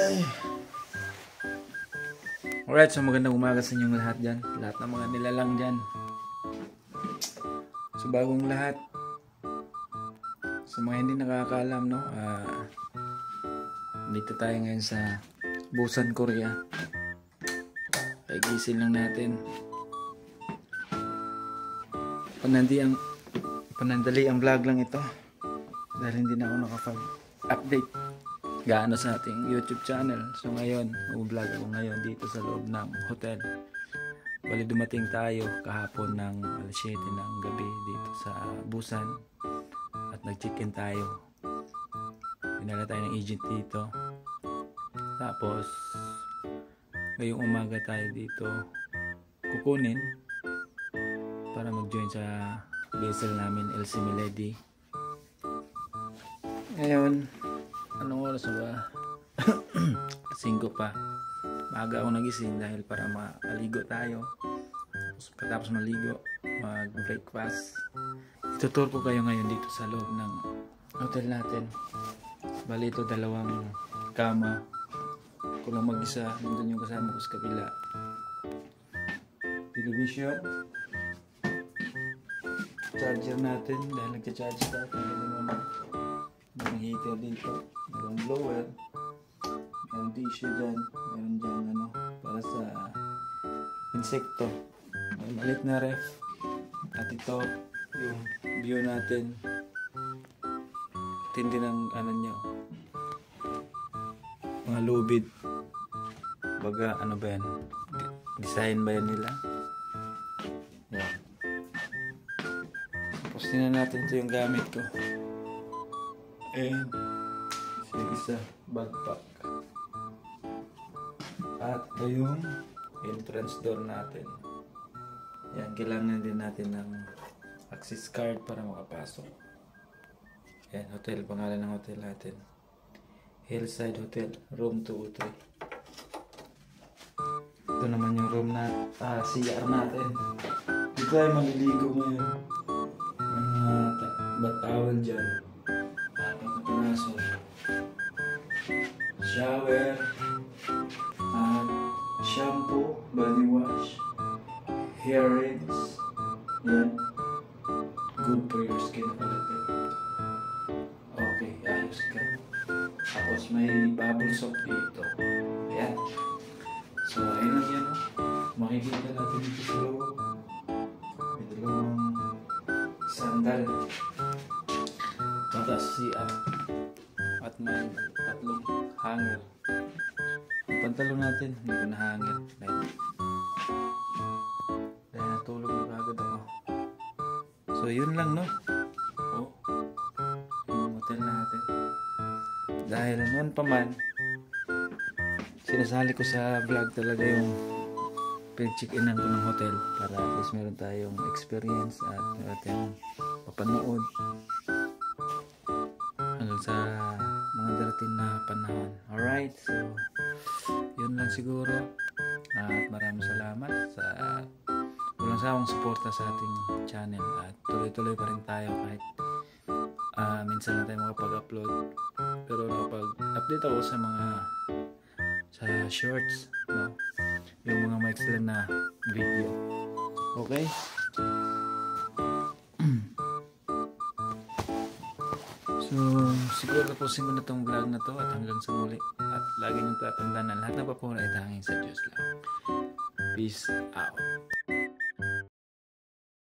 Ay. Alright, so magandang umaga sa inyong lahat dyan. Lahat ng mga nilalang dyan. So bagong lahat, sa mga hindi nakakaalam, no, dito tayo ngayon sa Busan, Korea. Pagising lang natin. Panandali ang vlog lang ito dahil hindi na ako nakapag-update gaano sa ating YouTube channel. So ngayon, mag-vlog ako ngayon dito sa loob ng hotel. Bali dumating tayo kahapon ng alas 7 ng gabi dito sa Busan at nag-check-in tayo. Pinala tayo ng agent dito. Tapos ngayong umaga tayo dito kukunin para mag-join sa vessel namin, LC Milady. Ngayon, anong oras na ba? 5 pa. Maaga ako nagising dahil para maligo tayo. Pagkatapos maligo, mag-breakfast. Itutur ko kayo ngayon dito sa loob ng hotel natin. Bali ito, 2 kama. Ako lang mag-isa, nandun yung kasama ko sa kabila. Television. Charger natin dahil nagcha-charge tayo. May heater dito, mayroong blower, mayroong tissue dyan, mayroong dyan para sa insekto, may malit na ref. At ito yung view natin, tindi ng nyo, mga lubid, baga ano ba yan, design ba yan nila. Yan. Tapos tingnan natin ito yung gamit ko. And isa backpack. At ito yung entrance door natin. Yan, kailangan din natin ng access card para makapasok. Yan, hotel, pangalan ng hotel natin, Hillside Hotel, room 203. Ito naman yung room na CR natin. Dito tayo maliligo ngayon. May towel dyan, shower, shampoo, body wash, hair rinse. Yan, good for your skin quality. Okay, ayos ka. Tapos may bubble soap dito. Ayan. So ayun lang yan. Makikita natin dito sa loob. May 2 sandal, mataas CR, at may 3 hanger. Ang pantalon natin hindi ko na hanger dahil natulog na agad ako. So yun lang, no. Yung hotel natin, dahil noon pa man sinasali ko sa vlog talaga yung pag-check-inan ko ng hotel para at least meron tayong experience at meron tayong papanood hanggang sa mga darating na panahon. Alright, so yun lang siguro, at maraming salamat sa walang sawang suporta sa ating channel at tuloy-tuloy pa rin tayo kahit minsan lang tayo makapag-upload, pero nakapag-update ako sa shorts, no? Yung mga may excellent na video. Okay? So, siguro tapusin ko na itong vlog na to at hanggang sa muli. At lagi niyong tatandaan na lahat na papura ay tanging sa Diyos lang. Peace out.